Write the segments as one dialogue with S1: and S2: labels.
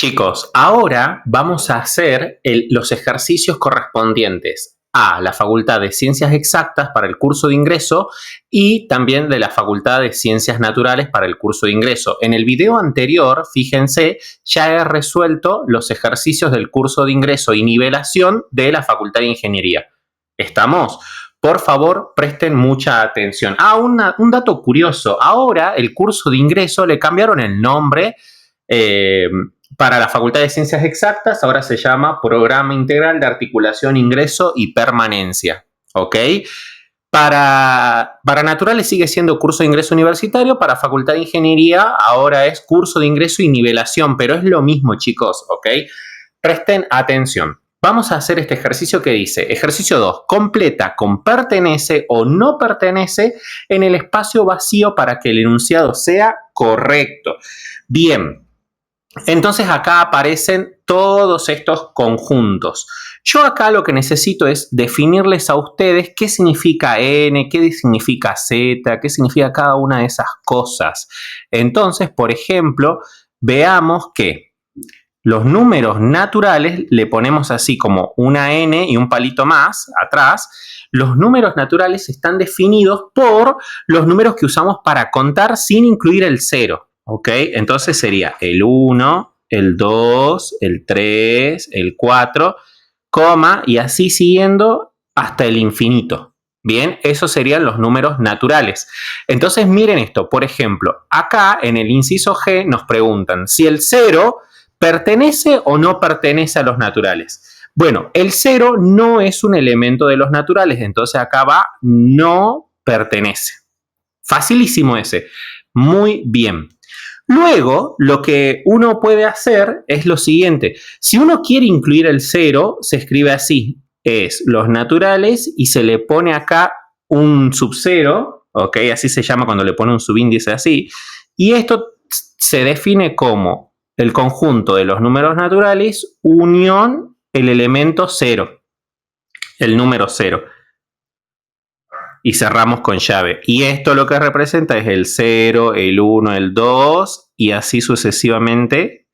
S1: Chicos, ahora vamos a hacer los ejercicios correspondientes a la Facultad de Ciencias Exactas para el curso de ingreso y también de la Facultad de Ciencias Naturales para el curso de ingreso. En el video anterior, fíjense, ya he resuelto los ejercicios del curso de ingreso y nivelación de la Facultad de Ingeniería. ¿Estamos? Por favor, presten mucha atención. Un dato curioso. Ahora, el curso de ingreso le cambiaron el nombre para la Facultad de Ciencias Exactas. Ahora se llama Programa Integral de Articulación, Ingreso y Permanencia. ¿Ok? Para Naturales sigue siendo curso de ingreso universitario. Para Facultad de Ingeniería ahora es curso de ingreso y nivelación. Pero es lo mismo, chicos. ¿Ok? Presten atención. Vamos a hacer este ejercicio que dice, ejercicio 2, completa con pertenece o no pertenece en el espacio vacío para que el enunciado sea correcto. Bien, entonces acá aparecen todos estos conjuntos. Yo acá lo que necesito es definirles a ustedes qué significa N, qué significa Z, qué significa cada una de esas cosas. Entonces, por ejemplo, veamos que los números naturales le ponemos así como una N y un palito más atrás. Los números naturales están definidos por los números que usamos para contar sin incluir el 0. ¿Ok? Entonces sería el 1, el 2, el 3, el 4, coma y así siguiendo hasta el infinito. Bien, esos serían los números naturales. Entonces miren esto, por ejemplo, acá en el inciso G nos preguntan si el 0 ¿pertenece o no pertenece a los naturales? Bueno, el 0 no es un elemento de los naturales, entonces acá va no pertenece. Facilísimo ese. Muy bien. Luego, lo que uno puede hacer es lo siguiente. Si uno quiere incluir el 0, se escribe así. Es los naturales y se le pone acá un subcero, ¿ok? Así se llama cuando le pone un subíndice así. Y esto se define como el conjunto de los números naturales unión el elemento 0, el número 0. Y cerramos con llave. Y esto lo que representa es el 0, el 1, el 2 y así sucesivamente.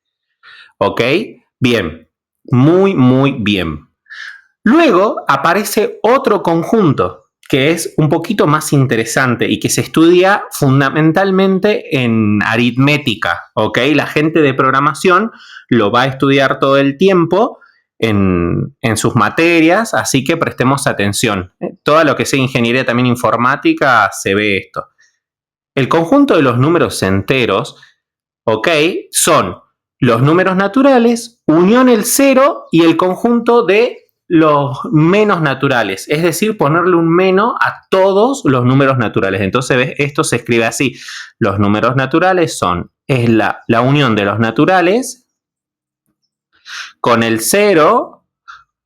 S1: ¿Ok? Bien. Muy, muy bien. Luego aparece otro conjunto que es un poquito más interesante y que se estudia fundamentalmente en aritmética, ¿ok? La gente de programación lo va a estudiar todo el tiempo en sus materias, así que prestemos atención. Todo lo que sea ingeniería también informática se ve esto. El conjunto de los números enteros, ¿ok? Son los números naturales, unión el 0 y el conjunto de los menos naturales, es decir, ponerle un menos a todos los números naturales. Entonces, ¿ves? Esto se escribe así. Los números naturales es la unión de los naturales con el 0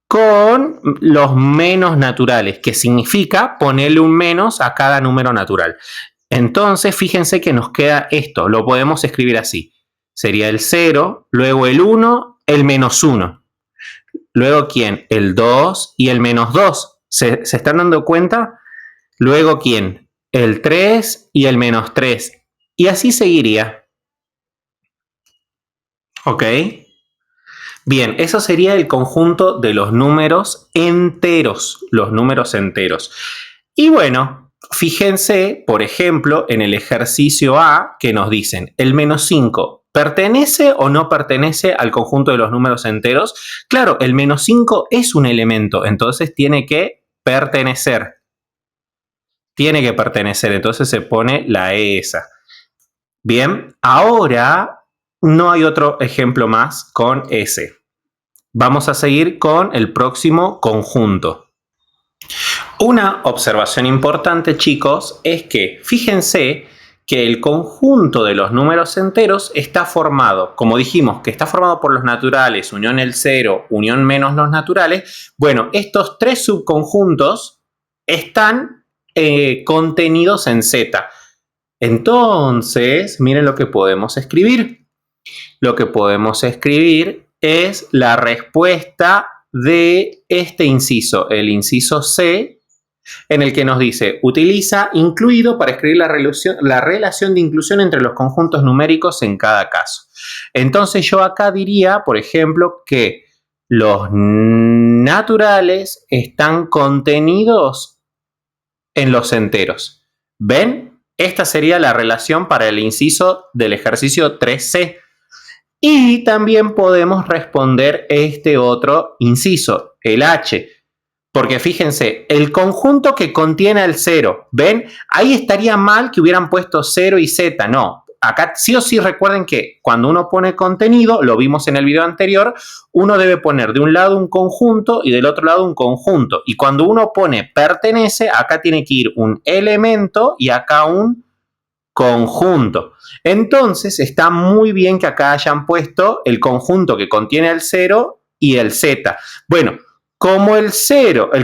S1: con los menos naturales, que significa ponerle un menos a cada número natural. Entonces, fíjense que nos queda esto. Lo podemos escribir así. Sería el 0, luego el 1, el menos 1. Luego, ¿quién? El 2 y el menos 2. ¿Se están dando cuenta? Luego, ¿quién? El 3 y el menos 3. Y así seguiría. ¿Ok? Bien, eso sería el conjunto de los números enteros. Los números enteros. Y bueno, fíjense, por ejemplo, en el ejercicio A que nos dicen el menos 5. ¿Pertenece o no pertenece al conjunto de los números enteros? Claro, el menos 5 es un elemento, entonces tiene que pertenecer. Tiene que pertenecer, entonces se pone la E esa. Bien, ahora no hay otro ejemplo más con S. Vamos a seguir con el próximo conjunto. Una observación importante, chicos, es que fíjense que el conjunto de los números enteros está formado, como dijimos, que está formado por los naturales, unión el 0, unión menos los naturales. Bueno, estos tres subconjuntos están contenidos en Z. Entonces, miren lo que podemos escribir. Lo que podemos escribir es la respuesta de este inciso, el inciso C, en el que nos dice, utiliza incluido para escribir la relación de inclusión entre los conjuntos numéricos en cada caso. Entonces yo acá diría, por ejemplo, que los naturales están contenidos en los enteros. ¿Ven? Esta sería la relación para el inciso del ejercicio 3C. Y también podemos responder este otro inciso, el H. Porque fíjense, el conjunto que contiene el 0, ¿ven? Ahí estaría mal que hubieran puesto 0 y Z, no. Acá sí o sí recuerden que cuando uno pone contenido, lo vimos en el video anterior, uno debe poner de un lado un conjunto y del otro lado un conjunto. Y cuando uno pone pertenece, acá tiene que ir un elemento y acá un conjunto. Entonces está muy bien que acá hayan puesto el conjunto que contiene el 0 y el Z. Bueno, como el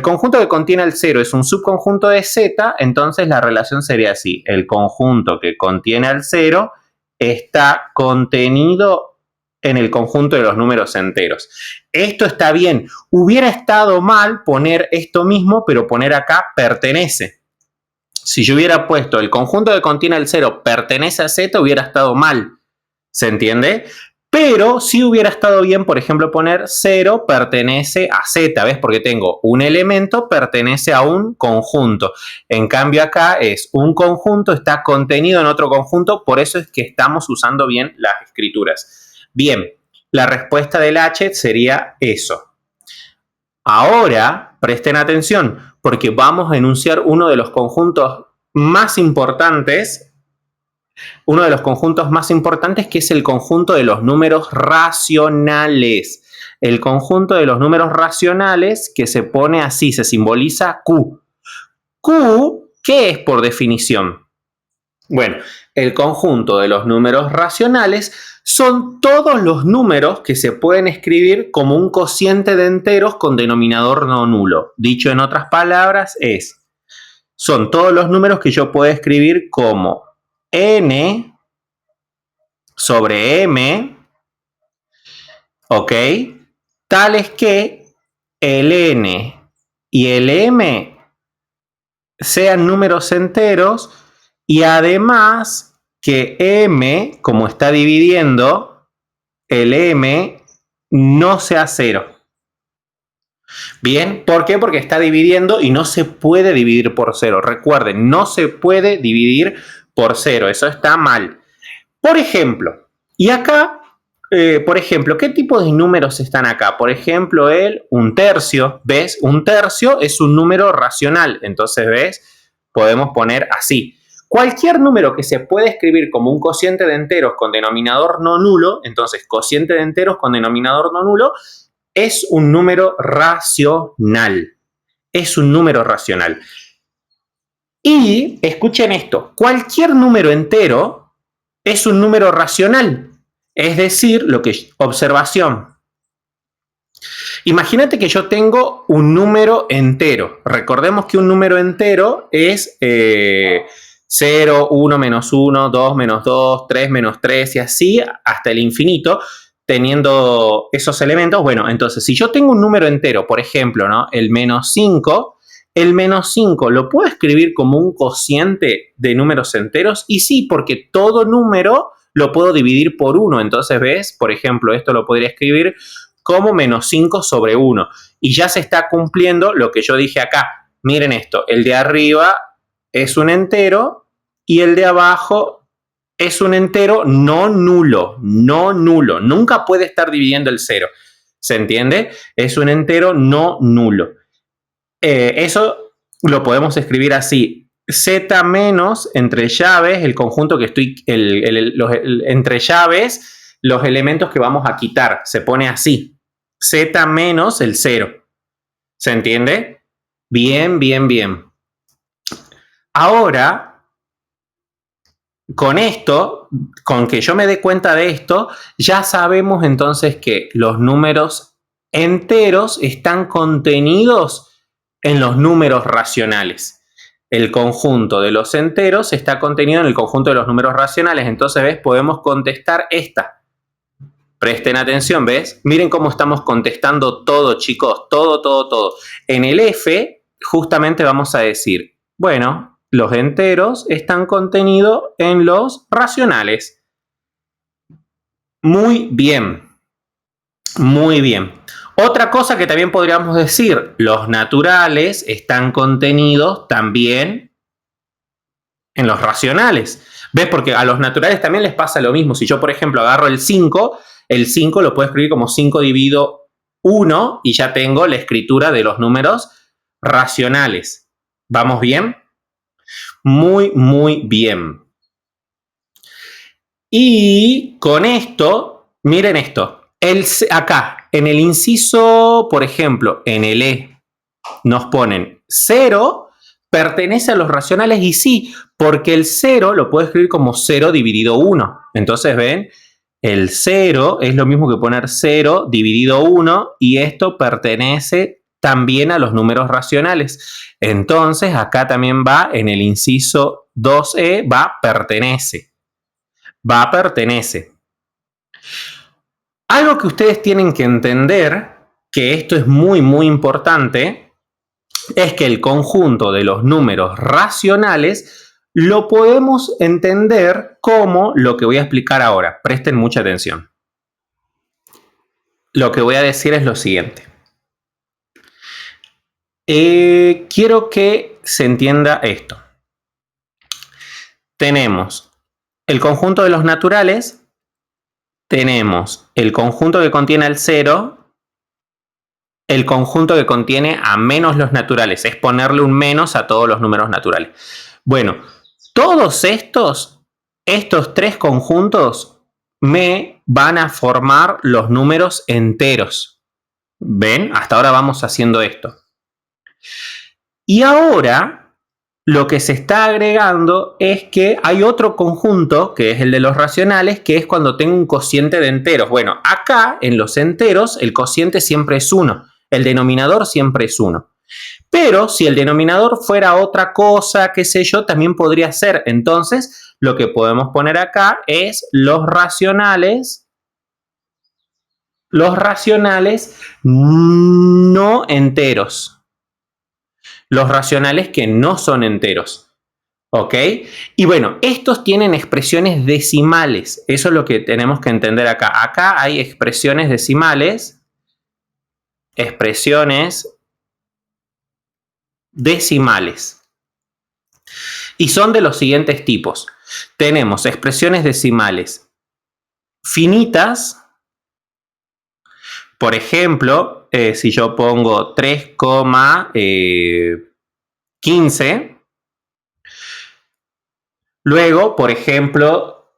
S1: conjunto que contiene el 0 es un subconjunto de Z, entonces la relación sería así. El conjunto que contiene el 0 está contenido en el conjunto de los números enteros. Esto está bien. Hubiera estado mal poner esto mismo, pero poner acá pertenece. Si yo hubiera puesto el conjunto que contiene el 0 pertenece a Z, hubiera estado mal. ¿Se entiende? Pero sí hubiera estado bien, por ejemplo, poner 0 pertenece a Z, ¿ves? Porque tengo un elemento pertenece a un conjunto. En cambio acá es un conjunto, está contenido en otro conjunto, por eso es que estamos usando bien las escrituras. Bien, la respuesta del H sería eso. Ahora, presten atención, porque vamos a enunciar uno de los conjuntos más importantes. Uno de los conjuntos más importantes, que es el conjunto de los números racionales. El conjunto de los números racionales, que se pone así, se simboliza Q. Q, ¿qué es por definición? Bueno, el conjunto de los números racionales son todos los números que se pueden escribir como un cociente de enteros con denominador no nulo. Dicho en otras palabras, son todos los números que yo puedo escribir como n sobre m, ¿ok? Tales que el n y el m sean números enteros y además que m, como está dividiendo, el m no sea 0. Bien, ¿por qué? Porque está dividiendo y no se puede dividir por 0. Recuerden, no se puede dividir por 0. Eso está mal. Por ejemplo, y acá, por ejemplo, ¿qué tipo de números están acá? Por ejemplo, un tercio, ¿ves? Un tercio es un número racional. Entonces, ¿ves? Podemos poner así. Cualquier número que se puede escribir como un cociente de enteros con denominador no nulo, entonces cociente de enteros con denominador no nulo, es un número racional. Es un número racional. Y escuchen esto, cualquier número entero es un número racional. Es decir, observación. Imagínate que yo tengo un número entero. Recordemos que un número entero es 0, 1, menos 1, 2, menos 2, 3, menos 3 y así hasta el infinito. Teniendo esos elementos, bueno, entonces si yo tengo un número entero, por ejemplo, ¿no? El menos 5 lo puedo escribir como un cociente de números enteros y sí, porque todo número lo puedo dividir por 1. Entonces, ¿ves? Por ejemplo, esto lo podría escribir como menos 5 sobre 1. Y ya se está cumpliendo lo que yo dije acá. Miren esto, el de arriba es un entero y el de abajo es un entero no nulo, no nulo. Nunca puede estar dividiendo el 0. ¿Se entiende? Es un entero no nulo. Eso lo podemos escribir así. Z menos entre llaves, el conjunto que estoy, entre llaves, los elementos que vamos a quitar. Se pone así. Z menos el 0. ¿Se entiende? Bien, bien, bien. Ahora, con esto, con que yo me dé cuenta de esto, ya sabemos entonces que los números enteros están contenidos en los números racionales. El conjunto de los enteros está contenido en el conjunto de los números racionales. Entonces, ¿ves? Podemos contestar esta. Presten atención, ¿ves? Miren cómo estamos contestando todo, chicos. Todo, todo, todo. En el F justamente vamos a decir, bueno, los enteros están contenidos en los racionales. Muy bien. Muy bien. Otra cosa que también podríamos decir, los naturales están contenidos también en los racionales. ¿Ves? Porque a los naturales también les pasa lo mismo. Si yo, por ejemplo, agarro el 5 lo puedo escribir como 5 dividido 1 y ya tengo la escritura de los números racionales. ¿Vamos bien? Muy, muy bien. Y con esto, miren esto. Acá, en el inciso, por ejemplo, en el E, nos ponen 0 pertenece a los racionales y sí, porque el 0 lo puedo escribir como 0 dividido 1. Entonces, ven, el 0 es lo mismo que poner 0 dividido 1 y esto pertenece también a los números racionales. Entonces, acá también va en el inciso 2E, va pertenece. Va pertenece. Algo que ustedes tienen que entender, que esto es muy, muy importante, es que el conjunto de los números racionales lo podemos entender como lo que voy a explicar ahora. Presten mucha atención. Lo que voy a decir es lo siguiente. Quiero que se entienda esto. Tenemos el conjunto de los naturales, tenemos el conjunto que contiene el 0, el conjunto que contiene a menos los naturales, es ponerle un menos a todos los números naturales. Bueno, todos estos tres conjuntos me van a formar los números enteros. ¿Ven? Hasta ahora vamos haciendo esto. Y ahora lo que se está agregando es que hay otro conjunto, que es el de los racionales, que es cuando tengo un cociente de enteros. Bueno, acá en los enteros el cociente siempre es 1, el denominador siempre es 1. Pero si el denominador fuera otra cosa, qué sé yo, también podría ser. Entonces, lo que podemos poner acá es los racionales no enteros. Los racionales que no son enteros. ¿Ok? Y bueno, estos tienen expresiones decimales. Eso es lo que tenemos que entender acá. Acá hay expresiones decimales. Y son de los siguientes tipos. Tenemos expresiones decimales finitas. Por ejemplo, si yo pongo 3,15. Luego, por ejemplo,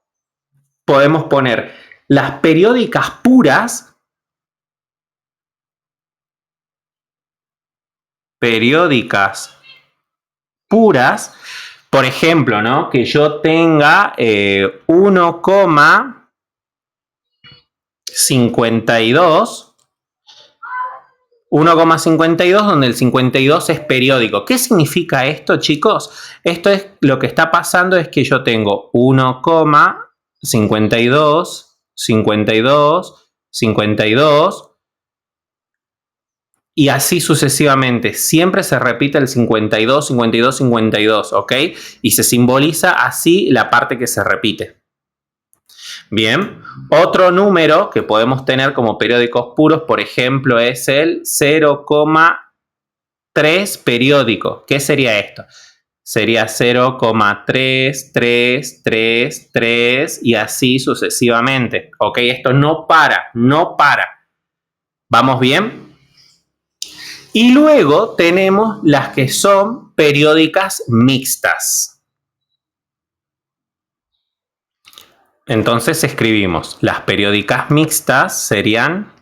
S1: podemos poner las periódicas puras. Por ejemplo, ¿no? Que yo tenga 1,52. 1,52 donde el 52 es periódico. ¿Qué significa esto, chicos? Esto es lo que está pasando es que yo tengo 1,52, 52, 52 y así sucesivamente. Siempre se repite el 52, 52, 52, ¿ok? Y se simboliza así la parte que se repite. Bien, otro número que podemos tener como periódicos puros, por ejemplo, es el 0,3 periódico. ¿Qué sería esto? Sería 0,3333 y así sucesivamente. ¿Ok? Esto no para. ¿Vamos bien? Y luego tenemos las que son periódicas mixtas. Entonces escribimos, las periódicas mixtas serían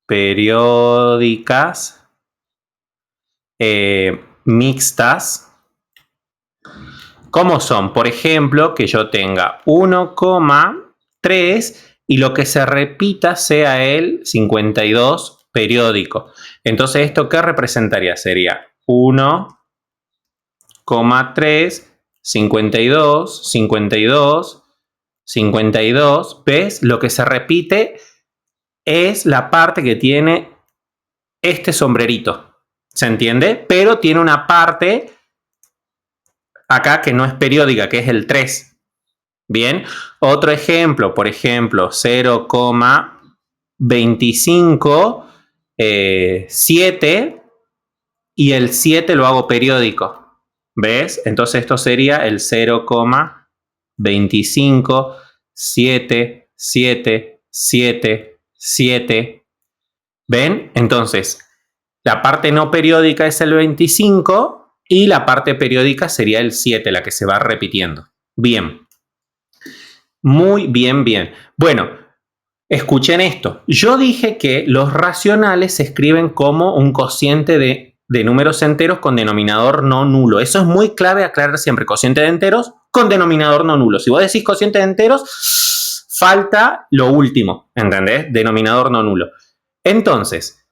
S1: periódicas mixtas. ¿Cómo son? Por ejemplo, que yo tenga 1,3 y lo que se repita sea el 52 periódico. Entonces, ¿esto qué representaría? Sería 1,3, 52, 52, 52. ¿Ves? Lo que se repite es la parte que tiene este sombrerito. ¿Se entiende? Pero tiene una parte acá que no es periódica, que es el 3. Bien, otro ejemplo, por ejemplo, 0,25, 7, y el 7 lo hago periódico. ¿Ves? Entonces esto sería el 0,25, 7, 7, 7, 7. ¿Ven? Entonces, la parte no periódica es el 25 y la parte periódica sería el 7, la que se va repitiendo. Bien. Muy bien, bien. Bueno, escuchen esto. Yo dije que los racionales se escriben como un cociente de números enteros con denominador no nulo. Eso es muy clave aclarar siempre. Cociente de enteros con denominador no nulo. Si vos decís cociente de enteros, falta lo último, ¿entendés? Denominador no nulo. Entonces,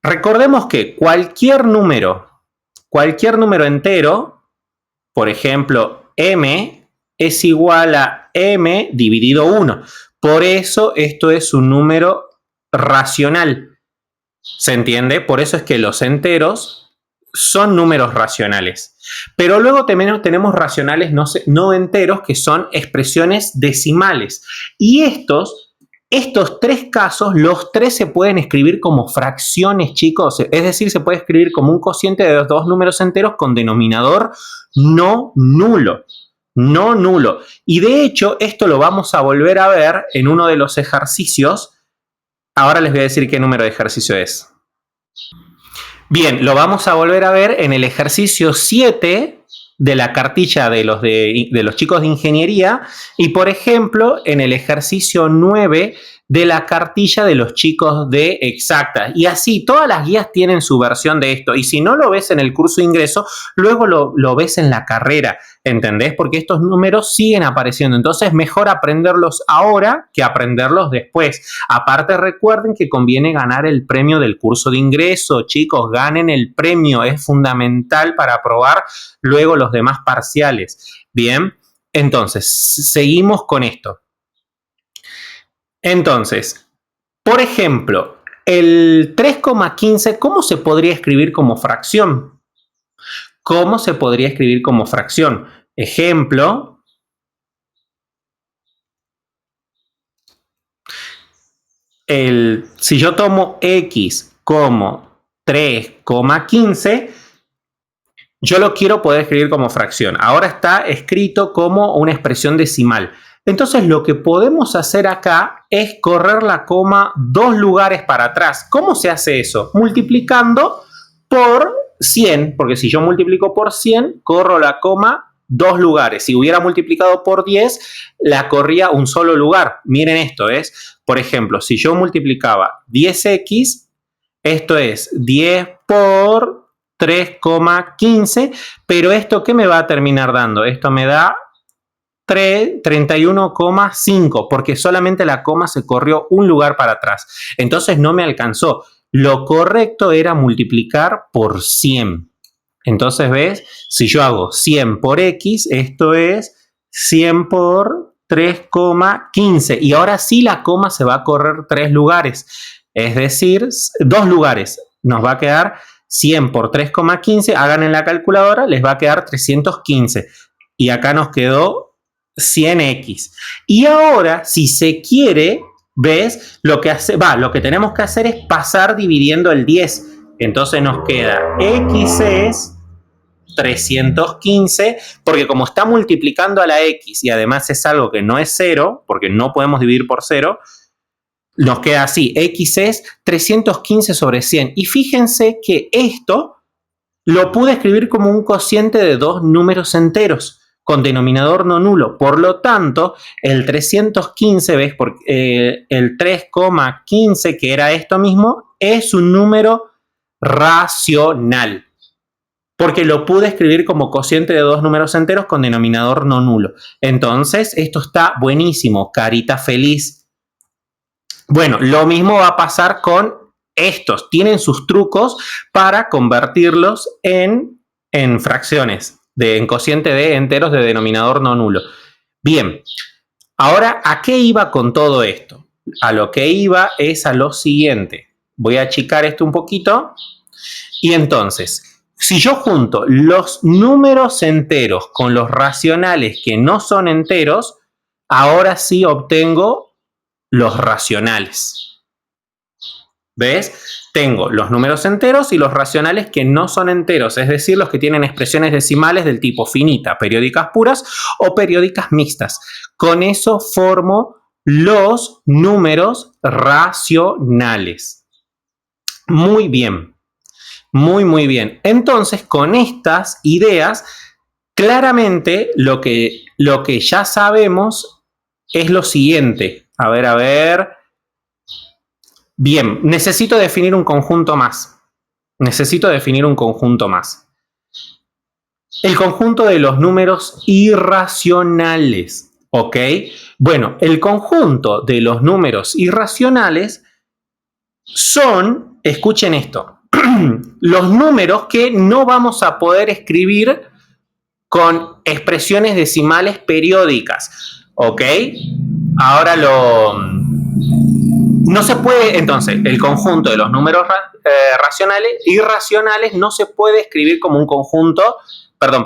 S1: recordemos que cualquier número entero, por ejemplo, m, es igual a m dividido 1. Por eso esto es un número racional. ¿Se entiende? Por eso es que los enteros son números racionales. Pero luego también tenemos racionales no enteros, que son expresiones decimales. Y estos 3 casos, los 3 se pueden escribir como fracciones, chicos. Es decir, se puede escribir como un cociente de 2 números enteros con denominador no nulo. No nulo. Y de hecho, esto lo vamos a volver a ver en uno de los ejercicios. Ahora les voy a decir qué número de ejercicio es. Bien, lo vamos a volver a ver en el ejercicio 7 de la cartilla de los chicos de ingeniería y, por ejemplo, en el ejercicio 9 de la cartilla de los chicos de exactas. Y así, todas las guías tienen su versión de esto. Y si no lo ves en el curso de ingreso, luego lo ves en la carrera, ¿entendés? Porque estos números siguen apareciendo. Entonces, mejor aprenderlos ahora que aprenderlos después. Aparte, recuerden que conviene ganar el premio del curso de ingreso. Chicos, ganen el premio. Es fundamental para aprobar luego los demás parciales. Bien, entonces, seguimos con esto. Entonces, por ejemplo, el 3,15, ¿cómo se podría escribir como fracción? ¿Cómo se podría escribir como fracción? Ejemplo, si yo tomo x como 3,15, yo lo quiero poder escribir como fracción. Ahora está escrito como una expresión decimal. Entonces lo que podemos hacer acá es correr la coma 2 lugares para atrás. ¿Cómo se hace eso? Multiplicando por 100, porque si yo multiplico por 100, corro la coma 2 lugares. Si hubiera multiplicado por 10, la corría un solo lugar. Miren esto, es, por ejemplo, si yo multiplicaba 10x, esto es 10 por 3,15, pero esto ¿qué me va a terminar dando? Esto me da 31,5, porque solamente la coma se corrió un lugar para atrás. Entonces no me alcanzó. Lo correcto era multiplicar por 100. Entonces, ¿ves? Si yo hago 100 por x, esto es 100 por 3,15. Y ahora sí la coma se va a correr 3 lugares. Es decir, 2 lugares. Nos va a quedar 100 por 3,15. Hagan en la calculadora, les va a quedar 315. Y acá nos quedó 100x. Y ahora, si se quiere, ¿ves? Lo que tenemos que hacer es pasar dividiendo el 10. Entonces nos queda x es 315, porque como está multiplicando a la x y además es algo que no es 0, porque no podemos dividir por 0, nos queda así, x es 315 sobre 100. Y fíjense que esto lo pude escribir como un cociente de 2 números enteros con denominador no nulo. Por lo tanto, el 315, ¿ves? Porque, el 3,15, que era esto mismo, es un número racional. Porque lo pude escribir como cociente de 2 números enteros con denominador no nulo. Entonces, esto está buenísimo. Carita feliz. Bueno, lo mismo va a pasar con estos. Tienen sus trucos para convertirlos en fracciones. En cociente de enteros de denominador no nulo. Bien, ahora, ¿a qué iba con todo esto? A lo que iba es a lo siguiente. Voy a achicar esto un poquito Y entonces, si yo junto los números enteros con los racionales que no son enteros, ahora sí obtengo los racionales. ¿Ves? Tengo los números enteros y los racionales que no son enteros, es decir, los que tienen expresiones decimales del tipo finita, periódicas puras o periódicas mixtas. Con eso formo los números racionales. Muy bien, muy bien. Entonces, con estas ideas, claramente lo que ya sabemos es lo siguiente. A ver. Bien, necesito definir un conjunto más. El conjunto de los números irracionales. ¿Ok? Bueno, el conjunto de los números irracionales son, escuchen esto, los números que no vamos a poder escribir con expresiones decimales periódicas. ¿Ok? Ahora no se puede, entonces, el conjunto de los números irracionales no se puede escribir como un conjunto. Perdón.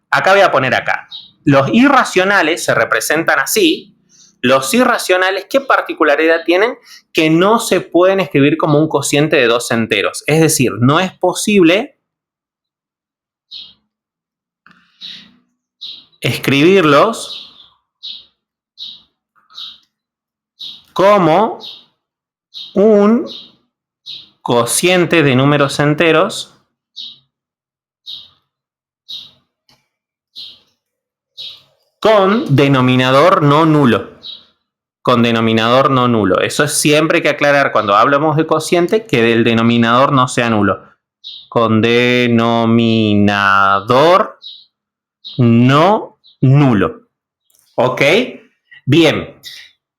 S1: Acá voy a poner acá. Los irracionales se representan así. Los irracionales, ¿qué particularidad tienen? Que no se pueden escribir como un cociente de dos enteros. Es decir, no es posible escribirlos como un cociente de números enteros con denominador no nulo. Eso es siempre hay que aclarar cuando hablamos de cociente que el denominador no sea nulo. Con denominador no nulo. ¿Ok? Bien.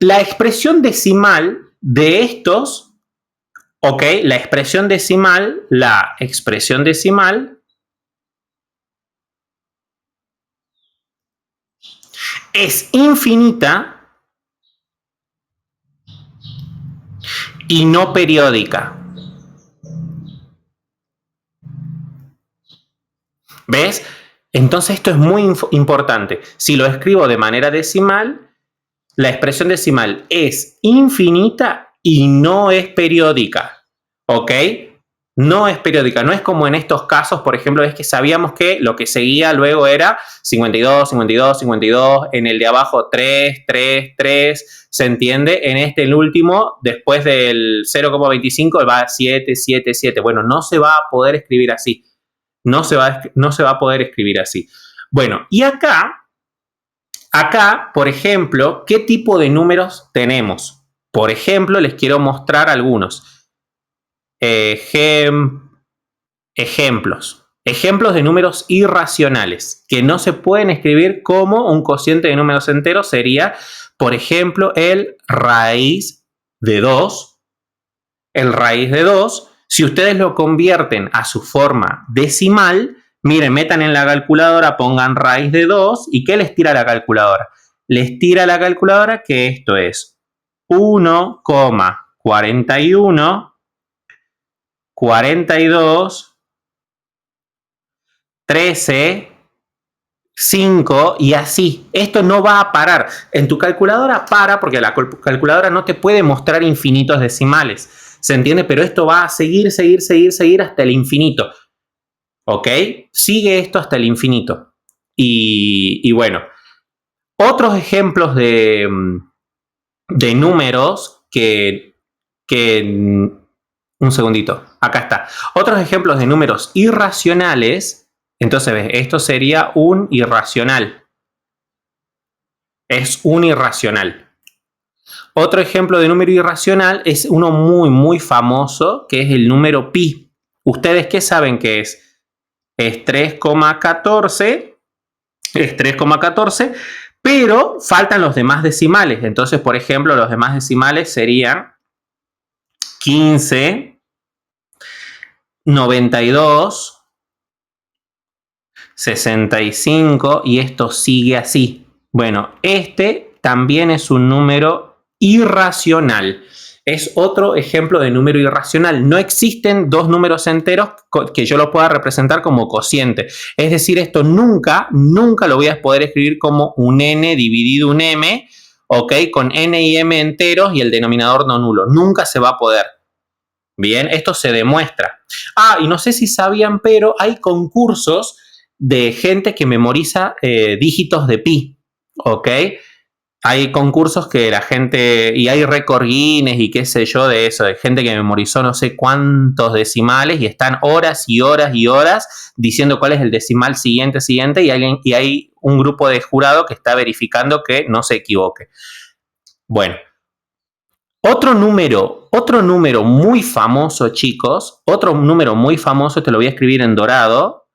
S1: La expresión decimal de estos, ¿ok? La expresión decimal es infinita y no periódica. ¿Ves? Entonces esto es muy importante. Si lo escribo de manera decimal, la expresión decimal es infinita y no es periódica. ¿Ok? No es periódica. No es como en estos casos, por ejemplo, es que sabíamos que lo que seguía luego era 52, 52, 52. En el de abajo 3, 3, 3. ¿Se entiende? En este, el último, después del 0,25 va 7, 7, 7. Bueno, no se va a poder escribir así. No se va a poder escribir así. Bueno, y acá, por ejemplo, ¿qué tipo de números tenemos? Por ejemplo, les quiero mostrar algunos. Ejemplos de números irracionales que no se pueden escribir como un cociente de números enteros sería, por ejemplo, el raíz de 2. El raíz de 2, si ustedes lo convierten a su forma decimal, miren, metan en la calculadora, pongan raíz de 2 y ¿qué les tira la calculadora? Les tira la calculadora que esto es 1,41 42, 13, 5 y así. Esto no va a parar. En tu calculadora para porque la calculadora no te puede mostrar infinitos decimales. ¿Se entiende? Pero esto va a seguir hasta el infinito. ¿Ok? Sigue esto hasta el infinito. Y bueno, otros ejemplos de números que un segundito, acá está. Otros ejemplos de números irracionales. Entonces, ¿ves? Esto sería un irracional. Es un irracional. Otro ejemplo de número irracional es uno muy famoso, que es el número pi. ¿Ustedes qué saben que es? Es 3,14. Es 3,14, pero faltan los demás decimales. Entonces, por ejemplo, los demás decimales serían 15, 92, 65 y esto sigue así. Bueno, este también es un número irracional. Es otro ejemplo de número irracional. No existen dos números enteros que yo lo pueda representar como cociente. Es decir, esto nunca lo voy a poder escribir como un n dividido un m, ¿ok? Con n y m enteros y el denominador no nulo. Nunca se va a poder. Bien, esto se demuestra. Y no sé si sabían, pero hay concursos de gente que memoriza dígitos de pi, ¿ok? Hay concursos que la gente, y hay récord Guinness y qué sé yo de eso, de gente que memorizó no sé cuántos decimales y están horas y horas y horas diciendo cuál es el decimal siguiente y hay un grupo de jurado que está verificando que no se equivoque. Bueno, otro número muy famoso, chicos, otro número muy famoso, te lo voy a escribir en dorado,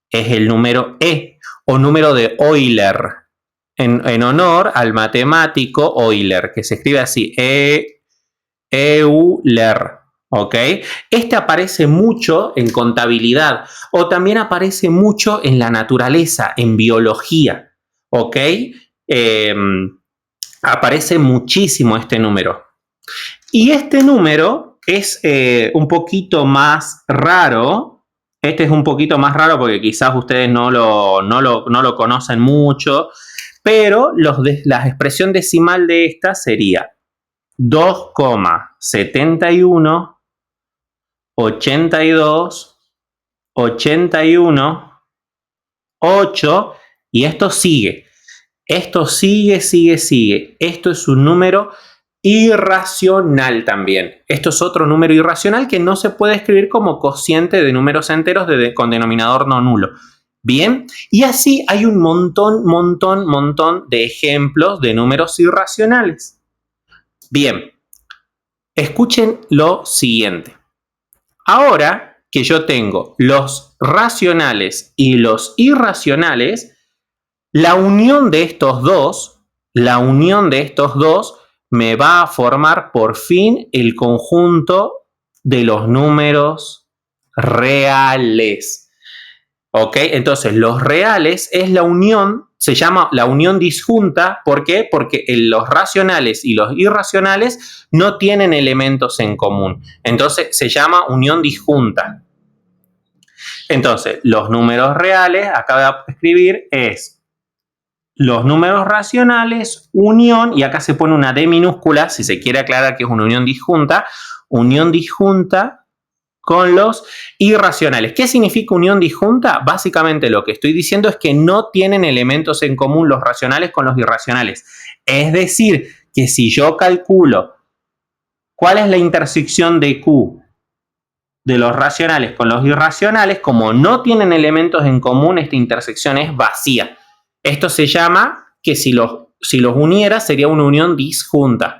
S1: es el número E o número de Euler. En honor al matemático Euler, que se escribe así, Euler, ¿ok? Este aparece mucho en contabilidad o también aparece mucho en la naturaleza, en biología, ¿ok? Aparece muchísimo este número. Y este número es un poquito más raro. Este es un poquito más raro porque quizás ustedes no lo conocen mucho. Pero la expresión decimal de esta sería 2,71, 82, 81, 8 y esto sigue. Esto sigue. Esto es un número irracional también. Esto es otro número irracional que no se puede escribir como cociente de números enteros con denominador no nulo. Bien, y así hay un montón de ejemplos de números irracionales. Bien, escuchen lo siguiente. Ahora que yo tengo los racionales y los irracionales, la unión de estos dos me va a formar por fin el conjunto de los números reales. ¿Ok? Entonces, los reales es la unión, se llama la unión disjunta. ¿Por qué? Porque los racionales y los irracionales no tienen elementos en común. Entonces, se llama unión disjunta. Entonces, los números reales, acá voy a escribir, es los números racionales, unión, y acá se pone una D minúscula, si se quiere aclarar que es una unión disjunta con los irracionales. ¿Qué significa unión disjunta? Básicamente lo que estoy diciendo es que no tienen elementos en común los racionales con los irracionales. Es decir, que si yo calculo cuál es la intersección de Q de los racionales con los irracionales, como no tienen elementos en común, esta intersección es vacía. Esto se llama que si los uniera sería una unión disjunta.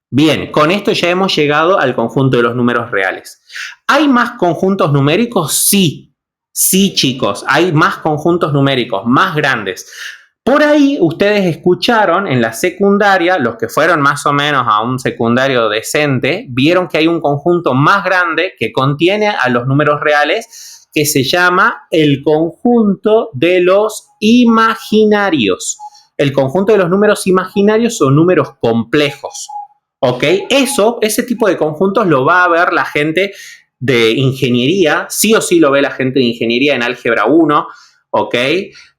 S1: Bien, con esto ya hemos llegado al conjunto de los números reales. ¿Hay más conjuntos numéricos? Sí, chicos, hay más conjuntos numéricos, más grandes. Por ahí ustedes escucharon en la secundaria, los que fueron más o menos a un secundario decente, vieron que hay un conjunto más grande que contiene a los números reales que se llama el conjunto de los imaginarios. El conjunto de los números imaginarios son números complejos. ¿Ok? Ese tipo de conjuntos lo va a ver la gente de ingeniería, sí o sí lo ve la gente de ingeniería en álgebra 1, ¿ok?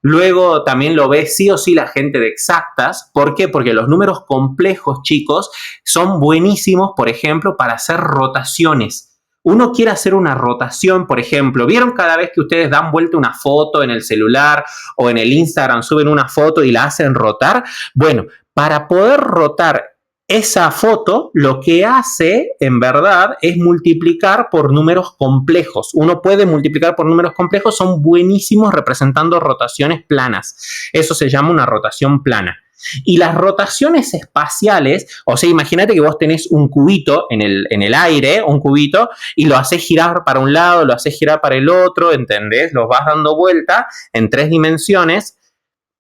S1: Luego también lo ve sí o sí la gente de exactas. ¿Por qué? Porque los números complejos, chicos, son buenísimos, por ejemplo, para hacer rotaciones. Uno quiere hacer una rotación, por ejemplo, ¿vieron cada vez que ustedes dan vuelta una foto en el celular o en el Instagram, suben una foto y la hacen rotar? Bueno, para poder rotar esa foto lo que hace en verdad es multiplicar por números complejos. Uno puede multiplicar por números complejos, son buenísimos representando rotaciones planas. Eso se llama una rotación plana. Y las rotaciones espaciales, o sea, imagínate que vos tenés un cubito en el aire, un cubito, y lo haces girar para un lado, lo haces girar para el otro, ¿entendés? Los vas dando vuelta en 3 dimensiones.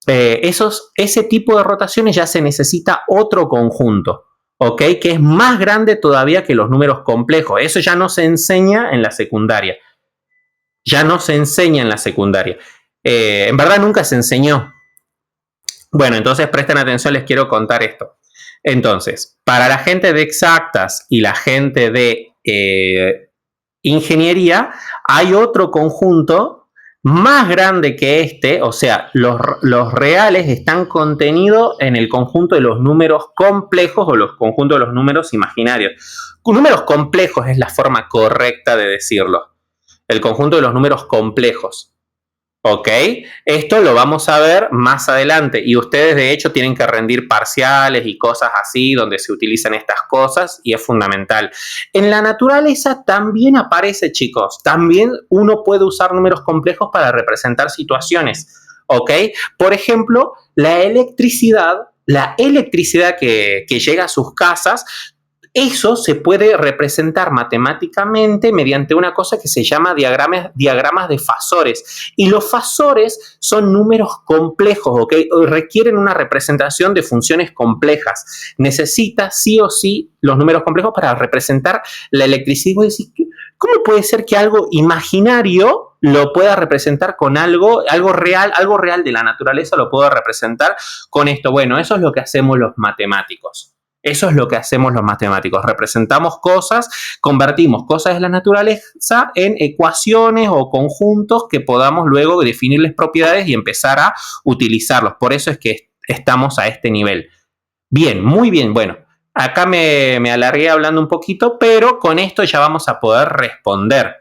S1: Ese tipo de rotaciones ya se necesita otro conjunto, ¿ok? Que es más grande todavía que los números complejos. Eso ya no se enseña en la secundaria. En verdad nunca se enseñó. Bueno, entonces presten atención, les quiero contar esto. Entonces, para la gente de exactas y la gente de ingeniería, hay otro conjunto más grande que este, o sea, los reales están contenidos en el conjunto de los números complejos o los conjuntos de los números imaginarios. Números complejos es la forma correcta de decirlo. El conjunto de los números complejos. ¿Ok? Esto lo vamos a ver más adelante y ustedes de hecho tienen que rendir parciales y cosas así donde se utilizan estas cosas y es fundamental. En la naturaleza también aparece, chicos, también uno puede usar números complejos para representar situaciones. ¿Ok? Por ejemplo, la electricidad que llega a sus casas, eso se puede representar matemáticamente mediante una cosa que se llama diagramas de fasores. Y los fasores son números complejos, ¿ok? Requieren una representación de funciones complejas. Necesita sí o sí los números complejos para representar la electricidad. Y decir, ¿cómo puede ser que algo imaginario lo pueda representar con algo real de la naturaleza lo puedo representar con esto? Bueno, eso es lo que hacemos los matemáticos. Eso es lo que hacemos los matemáticos. Representamos cosas, convertimos cosas de la naturaleza en ecuaciones o conjuntos que podamos luego definirles propiedades y empezar a utilizarlos. Por eso es que estamos a este nivel. Bien, muy bien. Bueno, acá me alargué hablando un poquito, pero con esto ya vamos a poder responder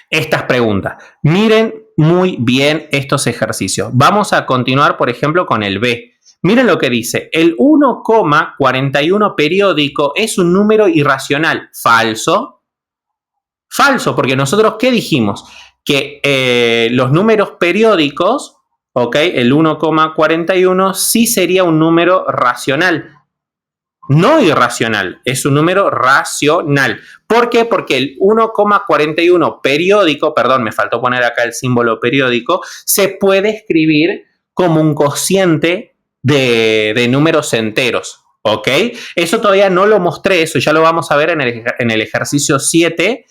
S1: estas preguntas. Miren muy bien estos ejercicios. Vamos a continuar, por ejemplo, con el B. Miren lo que dice, el 1,41 periódico es un número irracional. ¿Falso? Falso, porque nosotros, ¿qué dijimos? Que los números periódicos, ¿ok? El 1,41 sí sería un número racional. No irracional, es un número racional. ¿Por qué? Porque el 1,41 periódico, perdón, me faltó poner acá el símbolo periódico, se puede escribir como un cociente de números enteros, ¿ok? Eso todavía no lo mostré, eso ya lo vamos a ver en el ejercicio 7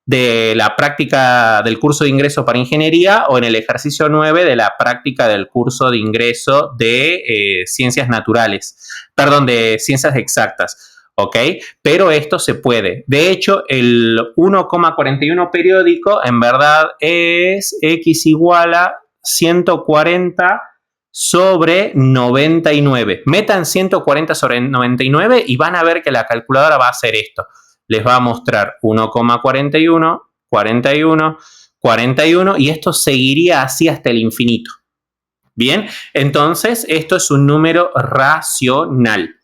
S1: de la práctica del curso de ingreso para ingeniería o en el ejercicio 9 de la práctica del curso de ingreso de ciencias naturales, perdón, de ciencias exactas. ¿Ok? Pero esto se puede. De hecho, el 1,41 periódico en verdad es x igual a 140 sobre 99. Metan 140 sobre 99 y van a ver que la calculadora va a hacer esto. Les va a mostrar 1,41, 41, 41 y esto seguiría así hasta el infinito. Bien, entonces esto es un número racional.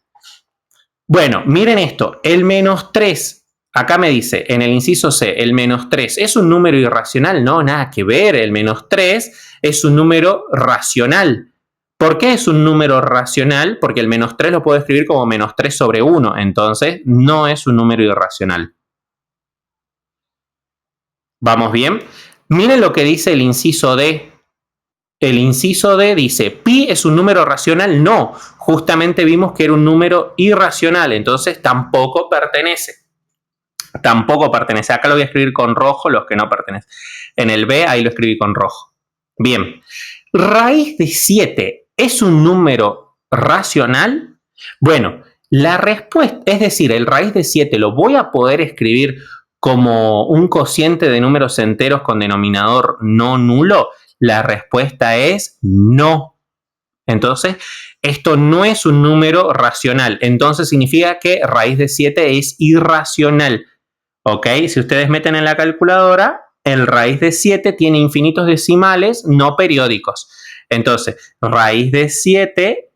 S1: Bueno, miren esto, el menos 3, acá me dice en el inciso C, el menos 3, ¿es un número irracional? No, nada que ver, el menos 3 es un número racional. ¿Por qué es un número racional? Porque el menos 3 lo puedo escribir como menos 3 sobre 1, entonces no es un número irracional. ¿Vamos bien? Miren lo que dice el inciso D. El inciso D dice, pi es un número racional. No, justamente vimos que era un número irracional, entonces tampoco pertenece. Tampoco pertenece. Acá lo voy a escribir con rojo, los que no pertenecen. En el B, ahí lo escribí con rojo. Bien. Raíz de 7 es un número racional. Bueno, la respuesta, es decir, el raíz de 7 lo voy a poder escribir como un cociente de números enteros con denominador no nulo. La respuesta es no. Entonces, esto no es un número racional. Entonces, significa que raíz de 7 es irracional. ¿Ok? Si ustedes meten en la calculadora, el raíz de 7 tiene infinitos decimales no periódicos. Entonces, raíz de 7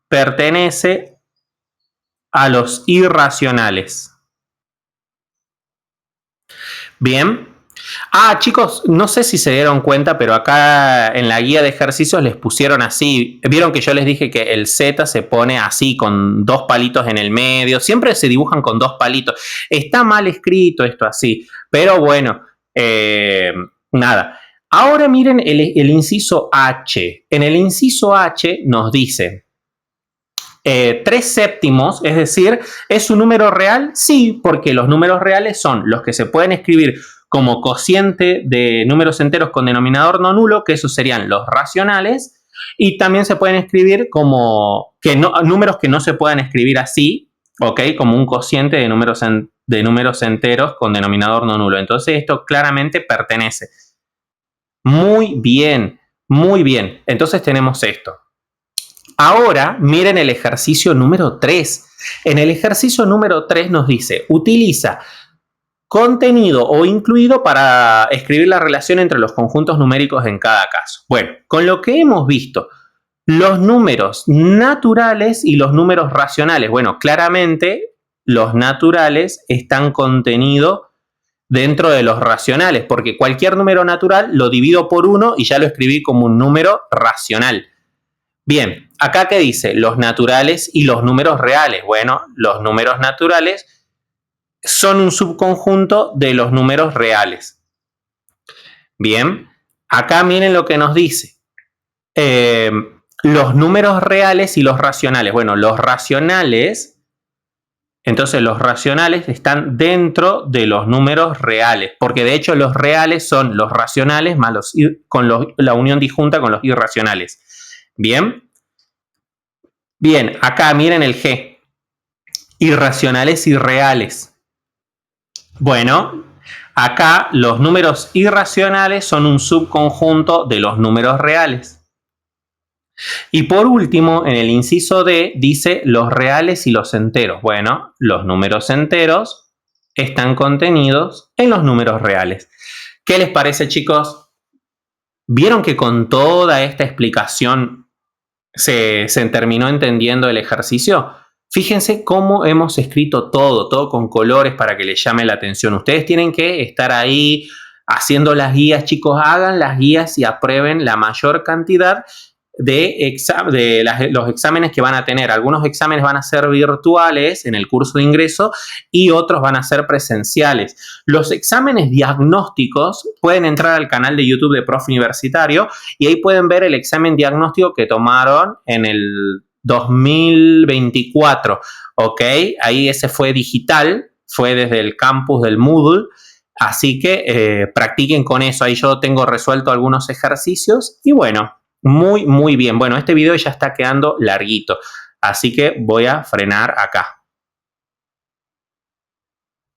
S1: pertenece a los irracionales. Bien. Chicos, no sé si se dieron cuenta, pero acá en la guía de ejercicios les pusieron así. Vieron que yo les dije que el Z se pone así, con dos palitos en el medio. Siempre se dibujan con dos palitos. Está mal escrito esto así, pero bueno, nada. Ahora miren el inciso H. En el inciso H nos dice 3 séptimos, es decir, ¿es un número real? Sí, porque los números reales son los que se pueden escribir como cociente de números enteros con denominador no nulo, que esos serían los racionales, Y también se pueden escribir como números que no se puedan escribir así, ¿ok? Como un cociente de números enteros con denominador no nulo. Entonces esto claramente pertenece. Muy bien, muy bien. Entonces tenemos esto. Ahora miren el ejercicio número 3. En el ejercicio número 3 nos dice, utiliza contenido o incluido para escribir la relación entre los conjuntos numéricos en cada caso. Bueno, con lo que hemos visto, los números naturales y los números racionales. Bueno, claramente los naturales están contenidos dentro de los racionales, porque cualquier número natural lo divido por 1 y ya lo escribí como un número racional. Bien, acá ¿qué dice? Los naturales y los números reales. Bueno, los números naturales son un subconjunto de los números reales. Bien, acá miren lo que nos dice. Los números reales y los racionales. Bueno, los racionales, entonces los racionales están dentro de los números reales, porque de hecho los reales son los racionales más la unión disjunta con los irracionales. Bien. Bien, acá miren el G. Irracionales y reales. Bueno, acá los números irracionales son un subconjunto de los números reales. Y por último, en el inciso D dice los reales y los enteros. Bueno, los números enteros están contenidos en los números reales. ¿Qué les parece, chicos? ¿Vieron que con toda esta explicación se terminó entendiendo el ejercicio? Fíjense cómo hemos escrito todo con colores para que les llame la atención. Ustedes tienen que estar ahí haciendo las guías, chicos. Hagan las guías y aprueben la mayor cantidad de los exámenes que van a tener. Algunos exámenes van a ser virtuales en el curso de ingreso y otros van a ser presenciales. Los exámenes diagnósticos pueden entrar al canal de YouTube de Profe Universitario y ahí pueden ver el examen diagnóstico que tomaron en el 2024, ¿ok? Ahí ese fue digital, fue desde el campus del Moodle, así que practiquen con eso. Ahí yo tengo resuelto algunos ejercicios y bueno, muy bien. Bueno, este video ya está quedando larguito, así que voy a frenar acá.